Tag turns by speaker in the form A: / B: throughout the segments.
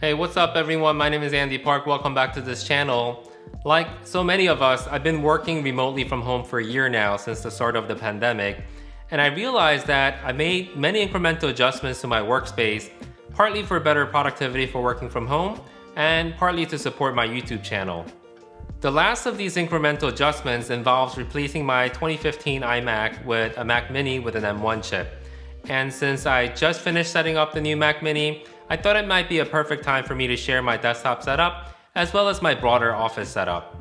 A: Hey, what's up everyone? My name is Andy Park. Welcome back to this channel. Like so many of us, I've been working remotely from home for a year now since the start of the pandemic, and I realized that I made many incremental adjustments to my workspace, partly for better productivity for working from home, and partly to support my YouTube channel. The last of these incremental adjustments involves replacing my 2015 iMac with a Mac Mini with an M1 chip. And since I just finished setting up the new Mac Mini, I thought it might be a perfect time for me to share my desktop setup, as well as my broader office setup.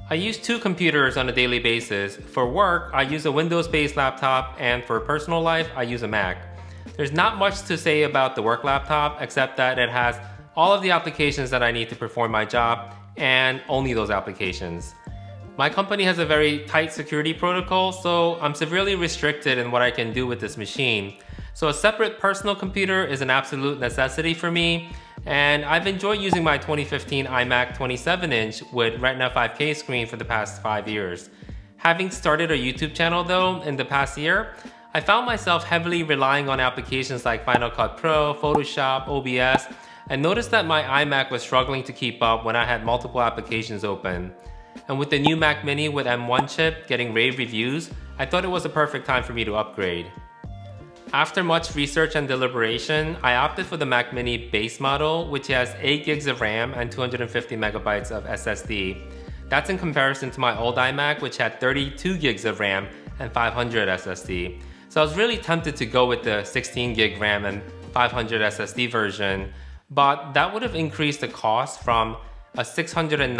A: I use two computers on a daily basis. For work, I use a Windows-based laptop, and for personal life, I use a Mac. There's not much to say about the work laptop, except that it has all of the applications that I need to perform my job, and only those applications. My company has a very tight security protocol, so I'm severely restricted in what I can do with this machine. So a separate personal computer is an absolute necessity for me, and I've enjoyed using my 2015 iMac 27-inch with Retina 5K screen for the past 5 years. Having started a YouTube channel though in the past year, I found myself heavily relying on applications like Final Cut Pro, Photoshop, OBS, and noticed that my iMac was struggling to keep up when I had multiple applications open. And with the new Mac Mini with M1 chip getting rave reviews, I thought it was a perfect time for me to upgrade. After much research and deliberation, I opted for the Mac Mini base model, which has 8 gigs of RAM and 250 megabytes of SSD. That's in comparison to my old iMac, which had 32 gigs of RAM and 500 SSD. So I was really tempted to go with the 16 gig RAM and 500 SSD version, but that would have increased the cost from a $699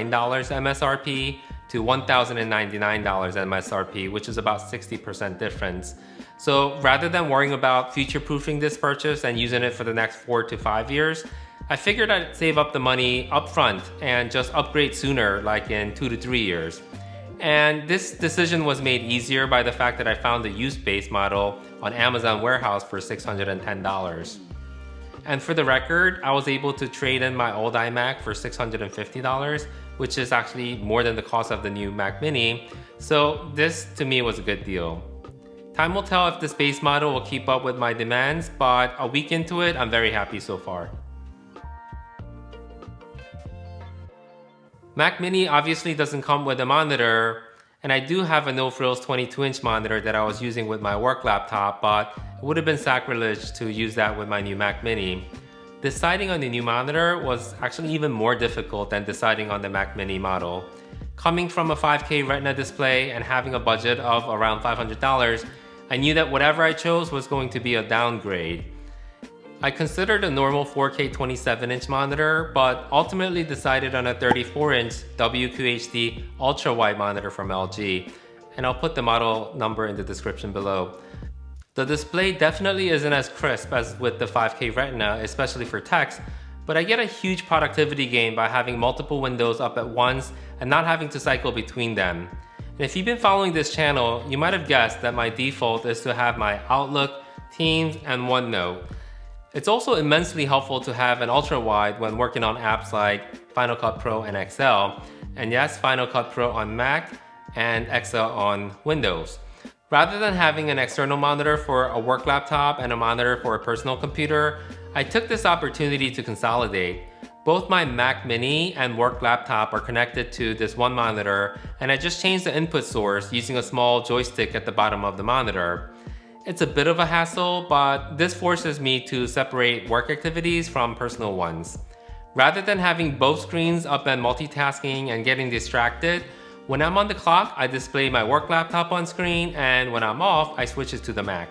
A: MSRP to $1,099 MSRP, which is about 60% difference. So rather than worrying about future-proofing this purchase and using it for the next 4 to 5 years, I figured I'd save up the money upfront and just upgrade sooner, like in 2 to 3 years. And this decision was made easier by the fact that I found the used base model on Amazon Warehouse for $610. And for the record, I was able to trade in my old iMac for $650, which is actually more than the cost of the new Mac Mini. So this, to me, was a good deal. Time will tell if this base model will keep up with my demands, but a week into it, I'm very happy so far. Mac Mini obviously doesn't come with a monitor, and I do have a no-frills 22-inch monitor that I was using with my work laptop, but it would have been sacrilege to use that with my new Mac Mini. Deciding on the new monitor was actually even more difficult than deciding on the Mac Mini model. Coming from a 5K Retina display and having a budget of around $500, I knew that whatever I chose was going to be a downgrade. I considered a normal 4K 27-inch monitor, but ultimately decided on a 34-inch WQHD UltraWide monitor from LG, and I'll put the model number in the description below. The display definitely isn't as crisp as with the 5K Retina, especially for text, but I get a huge productivity gain by having multiple windows up at once and not having to cycle between them. And if you've been following this channel, you might have guessed that my default is to have my Outlook, Teams, and OneNote. It's also immensely helpful to have an ultra-wide when working on apps like Final Cut Pro and Excel, and yes, Final Cut Pro on Mac and Excel on Windows. Rather than having an external monitor for a work laptop and a monitor for a personal computer, I took this opportunity to consolidate. Both my Mac Mini and work laptop are connected to this one monitor, and I just changed the input source using a small joystick at the bottom of the monitor. It's a bit of a hassle, but this forces me to separate work activities from personal ones. Rather than having both screens up and multitasking and getting distracted, when I'm on the clock, I display my work laptop on screen, and when I'm off, I switch it to the Mac.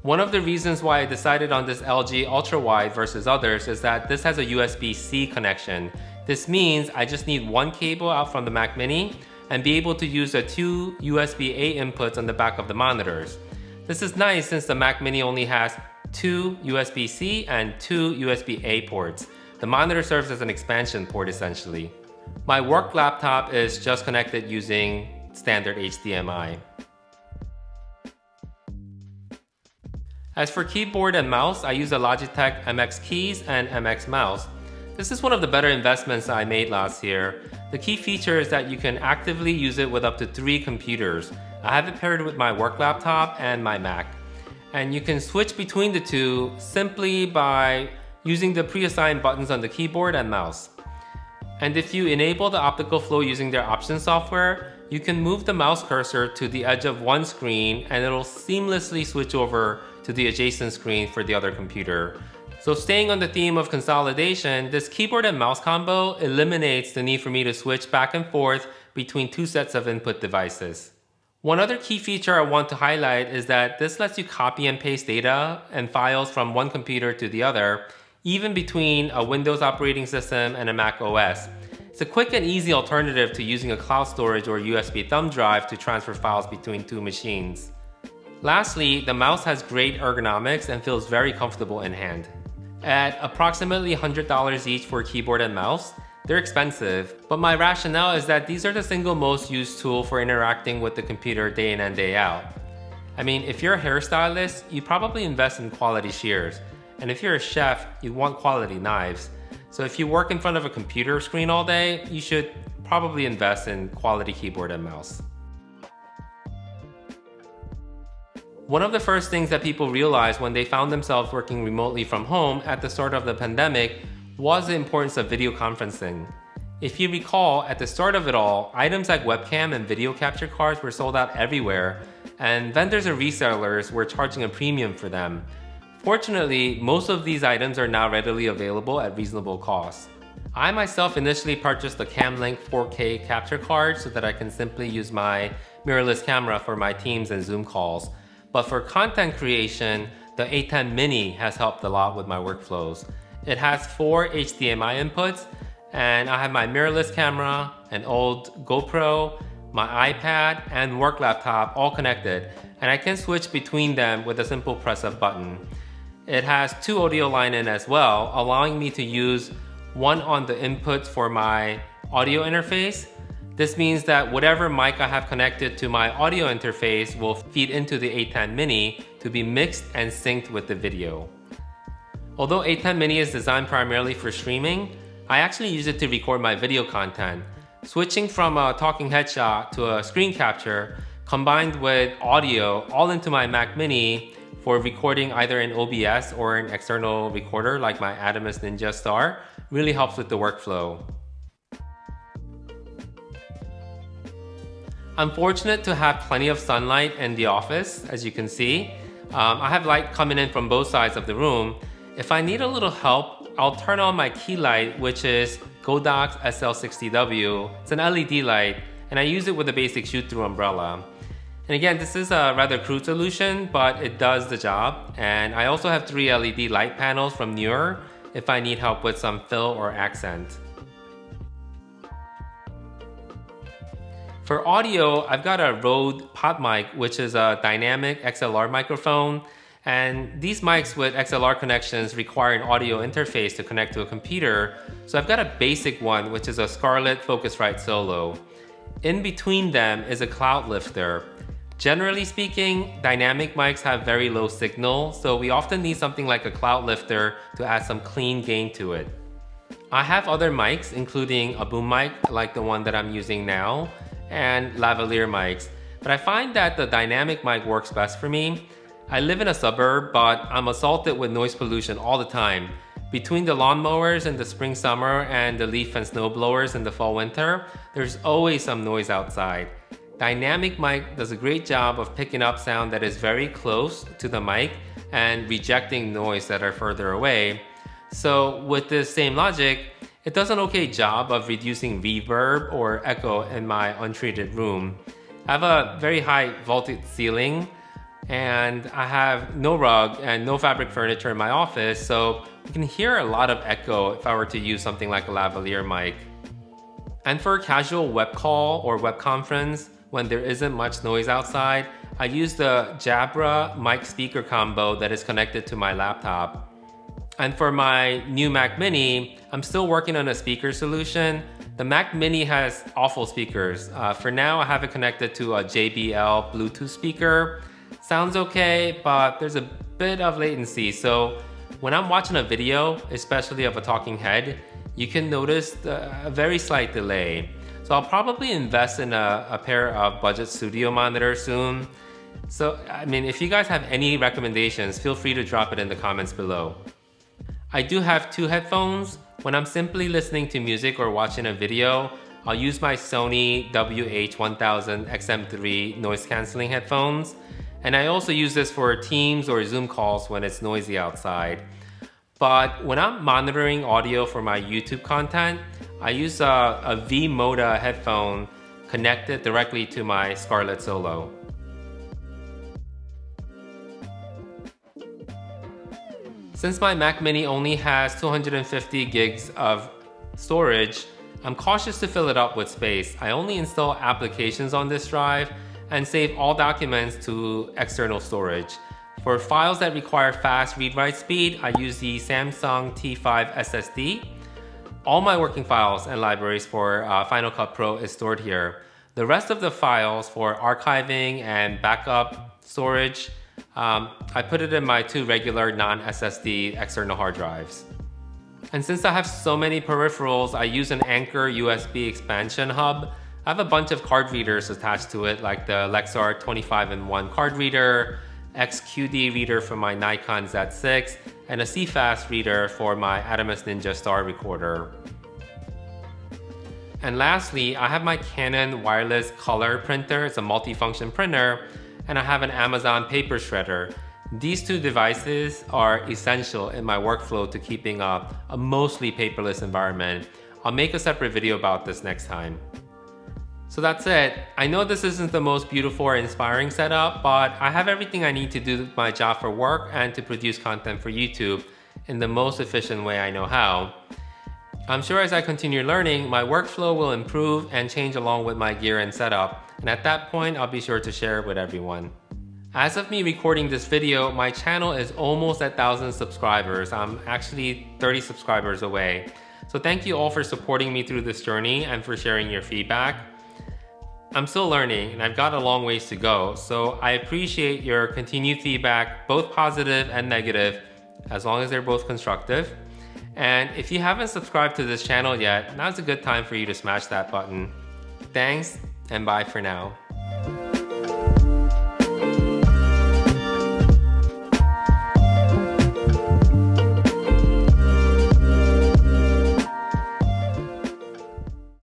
A: One of the reasons why I decided on this LG UltraWide versus others is that this has a USB-C connection. This means I just need one cable out from the Mac Mini and be able to use the 2 USB-A inputs on the back of the monitors. This is nice since the Mac Mini only has 2 USB-C and 2 USB-A ports. The monitor serves as an expansion port essentially. My work laptop is just connected using standard HDMI. As for keyboard and mouse, I use a Logitech MX keys and MX mouse. This is one of the better investments I made last year. The key feature is that you can actively use it with up to 3 computers. I have it paired with my work laptop and my Mac. And you can switch between the two simply by using the pre-assigned buttons on the keyboard and mouse. And if you enable the optical flow using their options software, you can move the mouse cursor to the edge of one screen and it'll seamlessly switch over to the adjacent screen for the other computer. So staying on the theme of consolidation, this keyboard and mouse combo eliminates the need for me to switch back and forth between two sets of input devices. One other key feature I want to highlight is that this lets you copy and paste data and files from one computer to the other, even between a Windows operating system and a Mac OS. It's a quick and easy alternative to using a cloud storage or USB thumb drive to transfer files between two machines. Lastly, the mouse has great ergonomics and feels very comfortable in hand. At approximately $100 each for a keyboard and mouse, they're expensive, but my rationale is that these are the single most used tool for interacting with the computer day in and day out. I mean, if you're a hairstylist, you probably invest in quality shears. And if you're a chef, you want quality knives. So if you work in front of a computer screen all day, you should probably invest in quality keyboard and mouse. One of the first things that people realized when they found themselves working remotely from home at the start of the pandemic was the importance of video conferencing. If you recall, at the start of it all, items like webcam and video capture cards were sold out everywhere, and vendors and resellers were charging a premium for them. Fortunately, most of these items are now readily available at reasonable costs. I myself initially purchased the CamLink 4K capture card so that I can simply use my mirrorless camera for my Teams and Zoom calls. But for content creation, the A10 Mini has helped a lot with my workflows. It has 4 HDMI inputs, and I have my mirrorless camera, an old GoPro, my iPad, and work laptop all connected, and I can switch between them with a simple press of button. It has 2 audio line in as well, allowing me to use one on the inputs for my audio interface. This means that whatever mic I have connected to my audio interface will feed into the A10 Mini to be mixed and synced with the video. Although A10 Mini is designed primarily for streaming, I actually use it to record my video content. Switching from a talking headshot to a screen capture combined with audio all into my Mac Mini for recording either in OBS or an external recorder like my Adamus Ninja Star really helps with the workflow. I'm fortunate to have plenty of sunlight in the office, as you can see. I have light coming in from both sides of the room. If I need a little help, I'll turn on my key light, which is Godox SL60W. It's an LED light, and I use it with a basic shoot-through umbrella. And again, this is a rather crude solution, but it does the job. And I also have 3 LED light panels from Newer if I need help with some fill or accent. For audio, I've got a Rode PodMic, which is a dynamic XLR microphone. And these mics with XLR connections require an audio interface to connect to a computer. So I've got a basic one, which is a Scarlett Focusrite Solo. In between them is a cloud lifter. Generally speaking, dynamic mics have very low signal, so we often need something like a cloud lifter to add some clean gain to it. I have other mics, including a boom mic like the one that I'm using now, and lavalier mics, but I find that the dynamic mic works best for me. I live in a suburb, but I'm assaulted with noise pollution all the time. Between the lawnmowers in the spring summer and the leaf and snow blowers in the fall winter, there's always some noise outside. Dynamic mic does a great job of picking up sound that is very close to the mic and rejecting noise that are further away. So with this same logic, it does an okay job of reducing reverb or echo in my untreated room. I have a very high vaulted ceiling, and I have no rug and no fabric furniture in my office, so you can hear a lot of echo if I were to use something like a lavalier mic. And for a casual web call or web conference, when there isn't much noise outside, I use the Jabra mic speaker combo that is connected to my laptop. And for my new Mac Mini, I'm still working on a speaker solution. The Mac Mini has awful speakers. For now, I have it connected to a JBL Bluetooth speaker. Sounds okay, but there's a bit of latency. So when I'm watching a video, especially of a talking head, you can notice a very slight delay. So I'll probably invest in a pair of budget studio monitors soon. So, I mean, if you guys have any recommendations, feel free to drop it in the comments below. I do have two headphones. When I'm simply listening to music or watching a video, I'll use my Sony WH-1000 XM3 noise cancelling headphones. And I also use this for Teams or Zoom calls when it's noisy outside. But when I'm monitoring audio for my YouTube content, I use a V-Moda headphone connected directly to my Scarlett Solo. Since my Mac Mini only has 250 gigs of storage, I'm cautious to fill it up with space. I only install applications on this drive and save all documents to external storage. For files that require fast read-write speed, I use the Samsung T5 SSD. All my working files and libraries for Final Cut Pro is stored here. The rest of the files for archiving and backup storage, I put it in my two regular non-SSD external hard drives. And since I have so many peripherals, I use an Anker USB expansion hub. I have a bunch of card readers attached to it, like the Lexar 25-in-1 card reader, XQD reader for my Nikon Z6, and a CFast reader for my Adamas Ninja Star recorder. And lastly, I have my Canon wireless color printer. It's a multifunction printer, and I have an Amazon paper shredder. These two devices are essential in my workflow to keeping up a mostly paperless environment. I'll make a separate video about this next time. So that's it. I know this isn't the most beautiful or inspiring setup, but I have everything I need to do my job for work and to produce content for YouTube in the most efficient way I know how. I'm sure as I continue learning, my workflow will improve and change along with my gear and setup. And at that point, I'll be sure to share it with everyone. As of me recording this video, my channel is almost at 1,000 subscribers. I'm actually 30 subscribers away. So thank you all for supporting me through this journey and for sharing your feedback. I'm still learning and I've got a long ways to go, so I appreciate your continued feedback, both positive and negative, as long as they're both constructive. And if you haven't subscribed to this channel yet, now's a good time for you to smash that button. Thanks, and bye for now.